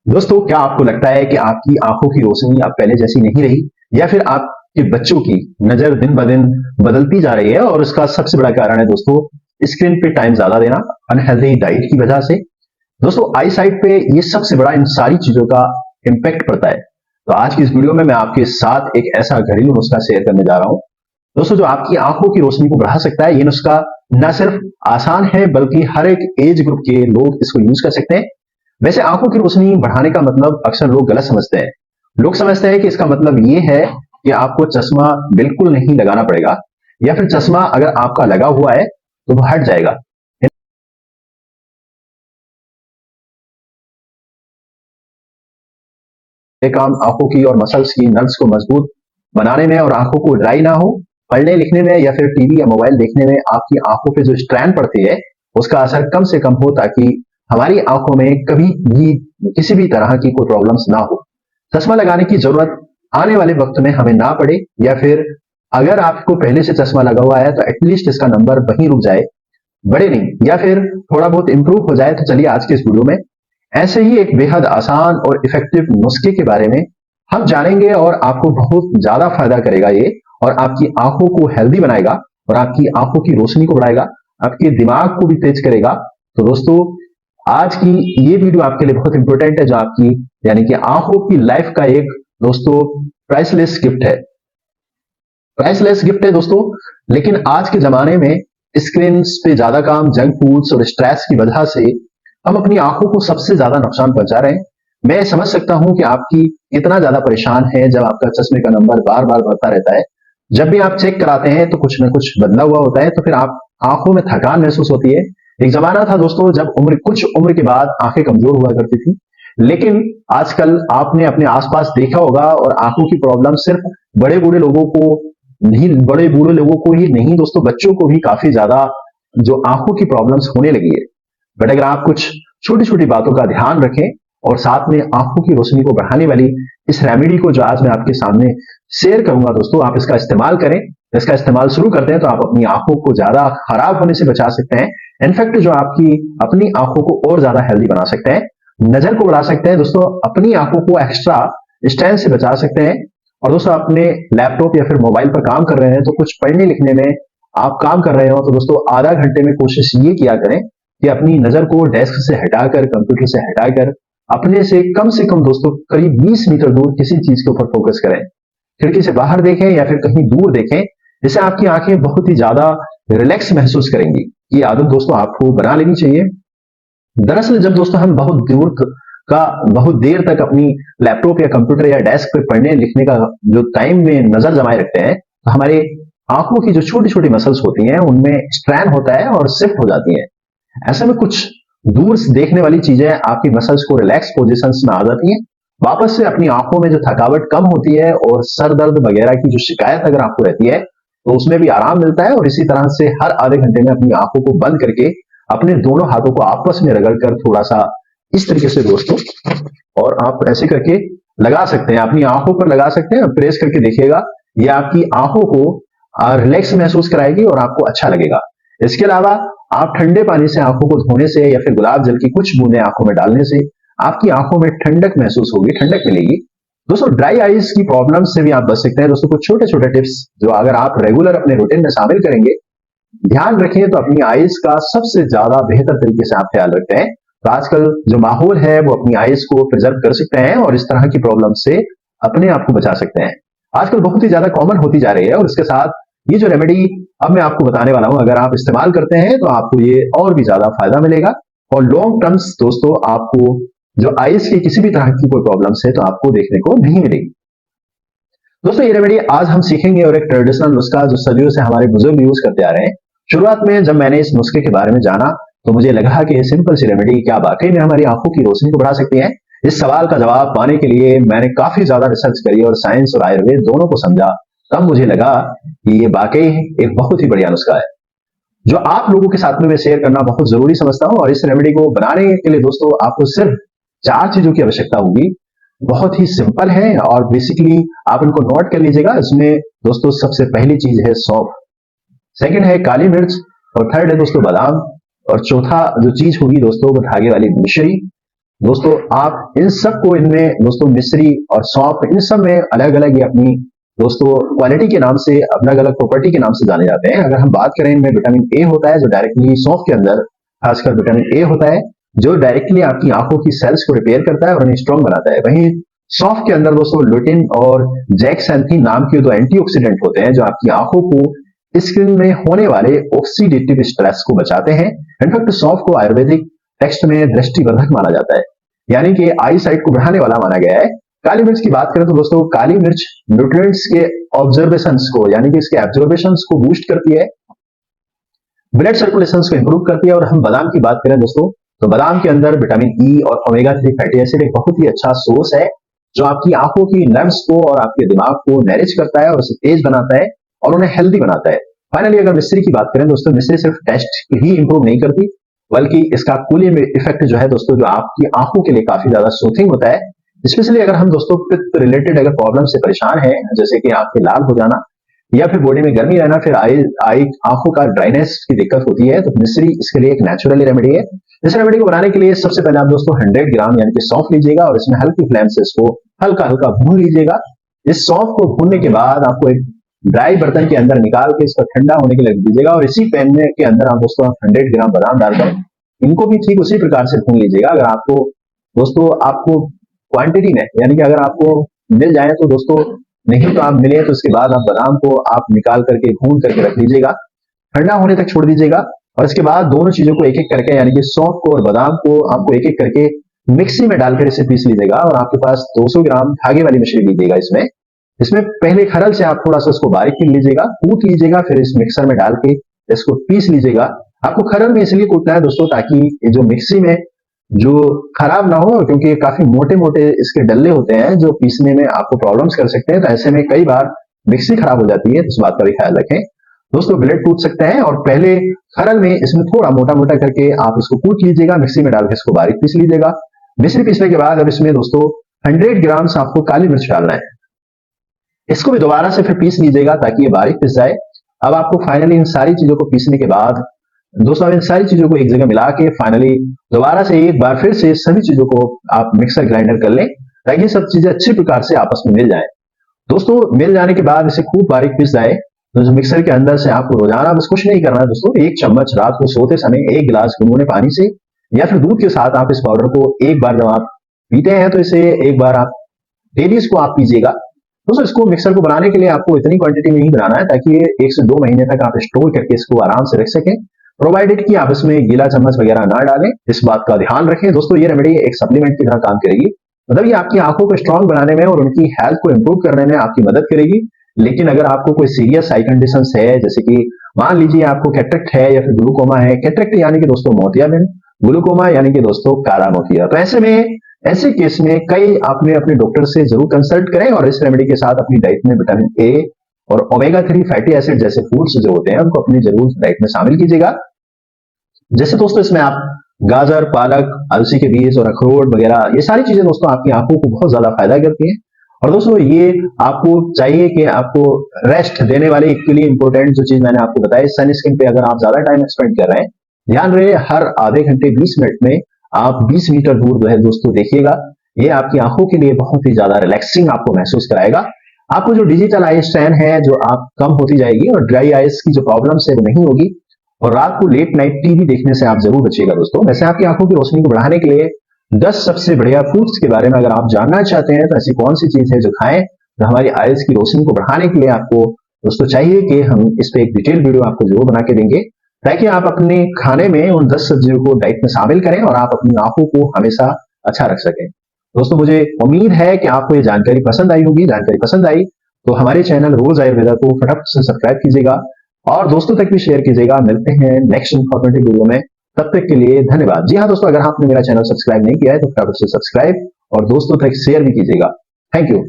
दोस्तों, क्या आपको लगता है कि आपकी आंखों की रोशनी अब पहले जैसी नहीं रही, या फिर आपके बच्चों की नजर दिन ब दिन बदलती जा रही है? और उसका सबसे बड़ा कारण है दोस्तों, स्क्रीन पे टाइम ज्यादा देना, अनहेल्दी डाइट की वजह से। दोस्तों, आई साइट पे ये सबसे बड़ा इन सारी चीजों का इम्पैक्ट पड़ता है। तो आज की इस वीडियो में मैं आपके साथ एक ऐसा घरेलू नुस्खा शेयर करने जा रहा हूँ दोस्तों, जो आपकी आंखों की रोशनी को बढ़ा सकता है। ये नुस्खा न सिर्फ आसान है, बल्कि हर एक एज ग्रुप के लोग इसको यूज कर सकते हैं। वैसे आंखों की रोशनी बढ़ाने का मतलब अक्सर लोग गलत समझते हैं। लोग समझते हैं कि इसका मतलब ये है कि आपको चश्मा बिल्कुल नहीं लगाना पड़ेगा, या फिर चश्मा अगर आपका लगा हुआ है तो वो हट जाएगा। ये काम आंखों की और मसल्स की नर्व्स को मजबूत बनाने में और आंखों को ड्राई ना हो, पढ़ने लिखने में या फिर टीवी या मोबाइल देखने में आपकी आंखों पे जो स्ट्रैन पड़ती है उसका असर कम से कम हो, ताकि हमारी आंखों में कभी भी किसी भी तरह की कोई प्रॉब्लम्स ना हो। चश्मा लगाने की जरूरत आने वाले वक्त में हमें ना पड़े, या फिर अगर आपको पहले से चश्मा लगा हुआ है तो एटलीस्ट इसका नंबर वहीं रुक जाए, बढ़े नहीं, या फिर थोड़ा बहुत इंप्रूव हो जाए। तो चलिए आज के इस वीडियो में ऐसे ही एक बेहद आसान और इफेक्टिव नुस्खे के बारे में हम जानेंगे, और आपको बहुत ज्यादा फायदा करेगा ये, और आपकी आंखों को हेल्दी बनाएगा, और आपकी आंखों की रोशनी को बढ़ाएगा, आपके दिमाग को भी तेज करेगा। तो दोस्तों, आज की ये वीडियो आपके लिए बहुत इंपॉर्टेंट है, जो आपकी यानी कि आंखों की लाइफ का एक दोस्तों प्राइसलेस गिफ्ट है। प्राइसलेस गिफ्ट है दोस्तों। लेकिन आज के जमाने में स्क्रीन पे ज्यादा काम, जंक फूड्स और स्ट्रेस की वजह से हम अपनी आंखों को सबसे ज्यादा नुकसान पहुंचा रहे हैं। मैं समझ सकता हूं कि आपकी इतना ज्यादा परेशान है जब आपका चश्मे का नंबर बार बार बढ़ता रहता है। जब भी आप चेक कराते हैं तो कुछ ना कुछ बदला हुआ होता है, तो फिर आप आंखों में थकान महसूस होती है। एक जमाना था दोस्तों जब कुछ उम्र के बाद आंखें कमजोर हुआ करती थी, लेकिन आजकल आपने अपने आसपास देखा होगा, और आंखों की प्रॉब्लम सिर्फ बड़े बूढ़े लोगों को नहीं, बड़े बूढ़े लोगों को ही नहीं दोस्तों, बच्चों को भी काफी ज्यादा जो आंखों की प्रॉब्लम्स होने लगी है। बट अगर आप कुछ छोटी छोटी बातों का ध्यान रखें, और साथ में आंखों की रोशनी को बढ़ाने वाली इस रेमेडी को जो आज मैं आपके सामने शेयर करूंगा दोस्तों, आप इसका इस्तेमाल करें। इसका इस्तेमाल शुरू करते हैं तो आप अपनी आंखों को ज्यादा खराब होने से बचा सकते हैं। इनफैक्ट जो आपकी अपनी आंखों को और ज्यादा हेल्दी बना सकते हैं, नजर को बढ़ा सकते हैं दोस्तों, अपनी आंखों को एक्स्ट्रा स्ट्रेन से बचा सकते हैं। और दोस्तों, अपने लैपटॉप या फिर मोबाइल पर काम कर रहे हैं, तो कुछ पढ़ने लिखने में आप काम कर रहे हो तो दोस्तों आधा घंटे में कोशिश ये किया करें कि अपनी नजर को डेस्क से हटाकर, कंप्यूटर से हटाकर, अपने से कम दोस्तों करीब 20 मीटर दूर किसी चीज के ऊपर फोकस करें। खिड़की से बाहर देखें या फिर कहीं दूर देखें, जिससे आपकी आंखें बहुत ही ज्यादा रिलैक्स महसूस करेंगी। ये आदत दोस्तों आपको बना लेनी चाहिए। दरअसल जब दोस्तों हम बहुत देर तक अपनी लैपटॉप या कंप्यूटर या डेस्क पे पढ़ने लिखने का जो टाइम में नजर जमाए रखते हैं, तो हमारे आंखों की जो छोटी छोटी मसल्स होती हैं उनमें स्ट्रैन होता है और शिफ्ट हो जाती हैं। ऐसे में कुछ दूर से देखने वाली चीजें आपकी मसल्स को रिलैक्स पोजिशंस में आ जाती हैं। वापस से अपनी आंखों में जो थकावट कम होती है और सर दर्द वगैरह की जो शिकायत अगर आपको रहती है, तो उसमें भी आराम मिलता है। और इसी तरह से हर आधे घंटे में अपनी आंखों को बंद करके अपने दोनों हाथों को आपस में रगड़कर थोड़ा सा इस तरीके से दोस्तों, और आप ऐसे करके लगा सकते हैं, अपनी आंखों पर लगा सकते हैं, प्रेस करके देखिएगा। ये आपकी आंखों को रिलैक्स महसूस कराएगी और आपको अच्छा लगेगा। इसके अलावा आप ठंडे पानी से आंखों को धोने से या फिर गुलाब जल की कुछ बूंदें आंखों में डालने से आपकी आंखों में ठंडक महसूस होगी, ठंडक मिलेगी। दोस्तों, ड्राई आईज की प्रॉब्लम से भी आप बच सकते हैं दोस्तों। कुछ छोटे छोटे टिप्स जो अगर आप रेगुलर अपने रूटीन में शामिल करेंगे, ध्यान रखें, तो अपनी आईज का सबसे ज्यादा बेहतर तरीके से आप ख्याल रखते हैं। तो आजकल जो माहौल है वो अपनी आईज को प्रिजर्व कर सकते हैं, और इस तरह की प्रॉब्लम से अपने आप को बचा सकते हैं। आजकल बहुत ही ज्यादा कॉमन होती जा रही है, और इसके साथ ये जो रेमेडी अब मैं आपको बताने वाला हूं, अगर आप इस्तेमाल करते हैं तो आपको ये और भी ज्यादा फायदा मिलेगा। और लॉन्ग टर्म्स दोस्तों आपको जो आईज की किसी भी तरह की कोई प्रॉब्लम है तो आपको देखने को नहीं मिलेगी। दोस्तों, ये रेमेडी आज हम सीखेंगे, और एक ट्रेडिशनल नुस्खा जो सदियों से हमारे बुजुर्ग यूज करते आ रहे हैं। शुरुआत में जब मैंने इस नुस्खे के बारे में जाना तो मुझे लगा कि ये सिंपल सी रेमेडी क्या वाकई में हमारी आंखों की रोशनी को बढ़ा सकती है। इस सवाल का जवाब पाने के लिए मैंने काफी ज्यादा रिसर्च करी और साइंस और आयुर्वेद दोनों को समझा। तब मुझे लगा कि ये वाकई एक बहुत ही बढ़िया नुस्खा है, जो आप लोगों के साथ में मैं शेयर करना बहुत जरूरी समझता हूं। और इस रेमेडी को बनाने के लिए दोस्तों आपको सिर्फ 4 चीजों की आवश्यकता होगी। बहुत ही सिंपल है, और बेसिकली आप इनको नोट कर लीजिएगा। इसमें दोस्तों सबसे पहली चीज है सौंफ, सेकंड है काली मिर्च, और थर्ड है दोस्तों बादाम, और चौथा जो चीज होगी दोस्तों वो धागे वाली मिश्री, दोस्तों आप इन सब को इनमें दोस्तों मिश्री और सौंफ इन सब में अलग अलग अपनी दोस्तों क्वालिटी के नाम से अलग अलग प्रॉपर्टी के नाम से जाने जाते हैं। अगर हम बात करें इनमें विटामिन ए होता है जो डायरेक्टली सौंफ के अंदर खासकर विटामिन ए होता है जो डायरेक्टली आपकी आंखों की सेल्स को रिपेयर करता है और उन्हें स्ट्रॉन्ग बनाता है। वहीं सौंफ के अंदर दोस्तों लुटिन और जैक्सैंथीन नाम के दो एंटीऑक्सीडेंट होते हैं जो आपकी आंखों को स्किन में होने वाले ऑक्सीडेटिव स्ट्रेस को बचाते हैं। इनफैक्ट सौंफ को आयुर्वेदिक टेक्स्ट में दृष्टिवर्धक माना जाता है, यानी कि आई साइट को बढ़ाने वाला माना गया है। काली मिर्च की बात करें तो दोस्तों काली मिर्च न्यूट्रिएंट्स के ऑब्जर्वेशंस को यानी कि इसके एब्जॉर्बेशंस को बूस्ट करती है, ब्लड सर्कुलेशन को इंप्रूव करती है। और हम बादाम की बात करें दोस्तों तो बादाम के अंदर विटामिन ई और ओमेगा 3 फैटी एसिड एक बहुत ही अच्छा सोर्स है जो आपकी आंखों की नर्व्स को और आपके दिमाग को नरिश करता है और उसे तेज बनाता है और उन्हें हेल्दी बनाता है। फाइनली अगर मिश्री की बात करें दोस्तों मिश्री सिर्फ टेस्ट ही इंप्रूव नहीं करती बल्कि इसका कूलिंग इफेक्ट जो है दोस्तों जो आपकी आंखों के लिए काफी ज्यादा सूथिंग होता है। स्पेशली अगर हम दोस्तों पित्त रिलेटेड अगर प्रॉब्लम से परेशान हैं जैसे कि आंखें लाल हो जाना या फिर बॉडी में गर्मी रहना, फिर आई आई आंखों का ड्राइनेस की दिक्कत होती है, तो मिश्री इसके लिए एक नेचुरली रेमेडी है। इस रेमेडी को बनाने के लिए सबसे पहले आप दोस्तों 100 ग्राम यानी कि सौंफ लीजिएगा और इसमें हल्की फ्लेम से इसको हल्का हल्का भून लीजिएगा। इस सौंफ को भूनने के बाद आपको एक ड्राई बर्तन के अंदर निकाल के इसको ठंडा होने के लिए रख दीजिएगा और इसी पैन में के अंदर आप दोस्तों 100 ग्राम बादाम डालकर इनको भी ठीक उसी प्रकार से भून लीजिएगा। अगर आपको दोस्तों आपको क्वांटिटी में यानी कि अगर आपको मिल जाए तो दोस्तों, नहीं तो आप मिले तो उसके बाद आप बादाम को आप निकाल करके भून करके रख लीजिएगा, ठंडा होने तक छोड़ दीजिएगा। और इसके बाद दोनों चीजों को एक एक करके यानी कि सौंफ को और बादाम को आपको एक एक करके मिक्सी में डालकर इसे पीस लीजिएगा। और आपके पास 200 ग्राम धागे वाली मिश्री लीजिएगा। इसमें पहले खरल से आप थोड़ा सा इसको बारीक कर लीजिएगा, कूट लीजिएगा, फिर इस मिक्सर में डाल के इसको पीस लीजिएगा। आपको खरल में इसलिए कूटना है दोस्तों ताकि ये जो मिक्सी में जो खराब ना हो, क्योंकि ये काफी मोटे मोटे इसके डल्ले होते हैं जो पीसने में आपको प्रॉब्लम्स कर सकते हैं। तो ऐसे में कई बार मिक्सी खराब हो जाती है, तो इस बात का भी ख्याल रखें। दोस्तों ब्लेड टूट सकता है और पहले खरल में इसमें थोड़ा मोटा मोटा करके आप इसको कूट लीजिएगा, मिक्सी में डाल के इसको बारीक पीस लीजिएगा। मिश्री पीसने के बाद अब इसमें दोस्तों 100 ग्राम आपको काली मिर्च डालना है, इसको भी दोबारा से फिर पीस लीजिएगा ताकि ये बारीक पिस जाए। अब आपको फाइनली इन सारी चीजों को पीसने के बाद दोस्तों इन सारी चीजों को एक जगह मिला के फाइनली दोबारा से एक बार फिर से सभी चीजों को आप मिक्सर ग्राइंडर कर लें ताकि सब चीजें अच्छी प्रकार से आपस में मिल जाए। दोस्तों मिल जाने के बाद इसे खूब बारीक पिस जाए तो मिक्सर के अंदर से आपको रोजाना बस कुछ नहीं करना है दोस्तों, 1 चम्मच रात को सोते समय 1 गिलास गुनगुने पानी से या फिर दूध के साथ आप इस पाउडर को एक बार जब आप पीते हैं तो इसे एक बार आप डेली इसको आप पीजिएगा। दोस्तों इसको मिक्सर को बनाने के लिए आपको इतनी क्वांटिटी में ही बनाना है ताकि ये 1 से 2 महीने तक आप स्टोर करके इसको आराम से रख सकें, प्रोवाइडेड कि आप इसमें गीला चम्मच वगैरह ना डालें। इस बात का ध्यान रखें दोस्तों। ये रेमेडी एक सप्लीमेंट की तरह काम करेगी, मतलब ये आपकी आंखों को स्ट्रांग बनाने में और उनकी हेल्थ को इंप्रूव करने में आपकी मदद करेगी। लेकिन अगर आपको कोई सीरियस आई कंडीशन है जैसे कि मान लीजिए आपको कैटरेक्ट है या फिर ग्लूकोमा है, कैटरेक्ट यानी कि दोस्तों मोतियाबिंद, ग्लूकोमा यानी कि दोस्तों काला मोतिया, तो ऐसे केस में कई आपने अपने डॉक्टर से जरूर कंसल्ट करें और इस रेमेडी के साथ अपनी डाइट में विटामिन ए और ओमेगा 3 फैटी एसिड जैसे फूड्स जो होते हैं उनको अपनी जरूर डाइट में शामिल कीजिएगा। जैसे दोस्तों इसमें आप गाजर, पालक, अलसी के बीज और अखरोट वगैरह ये सारी चीजें दोस्तों आपकी आंखों को बहुत ज्यादा फायदा करती हैं। और दोस्तों ये आपको चाहिए कि आपको रेस्ट देने वाले इक्वली इंपॉर्टेंट जो चीज मैंने आपको बताई, सन स्किन पे अगर आप ज्यादा टाइम स्पेंड कर रहे हैं, ध्यान रहे हर आधे घंटे 20 मिनट में आप 20 मीटर दूर जो है दोस्तों देखिएगा। ये आपकी आंखों के लिए बहुत ही ज्यादा रिलैक्सिंग आपको महसूस कराएगा। आपको जो डिजिटल आई स्ट्रेन है जो आप कम होती जाएगी और ड्राई आइज की जो प्रॉब्लम है वो नहीं होगी। और रात को लेट नाइट टीवी देखने से आप जरूर बचिएगा दोस्तों। वैसे आपकी आंखों की रोशनी को बढ़ाने के लिए 10 सबसे बढ़िया फूड्स के बारे में अगर आप जानना चाहते हैं तो ऐसी कौन सी चीज है जो खाएं तो हमारी आइज की रोशनी को बढ़ाने के लिए आपको दोस्तों चाहिए कि हम इस पे एक डिटेल वीडियो आपको जरूर बना के देंगे ताकि आप अपने खाने में उन 10 सब्जियों को डाइट में शामिल करें और आप अपनी आंखों को हमेशा अच्छा रख सकें। दोस्तों मुझे उम्मीद है कि आपको ये जानकारी पसंद आई होगी। जानकारी पसंद आई तो हमारे चैनल रोज आयुर्वेदा को फटाफट से सब्सक्राइब कीजिएगा और दोस्तों तक भी शेयर कीजिएगा। मिलते हैं नेक्स्ट इंफॉर्मेटिव वीडियो में, तब तक के लिए धन्यवाद। जी हाँ दोस्तों, अगर आपने मेरा चैनल सब्सक्राइब नहीं किया है तो फटाफट से सब्सक्राइब और दोस्तों तक शेयर भी कीजिएगा। Thank you.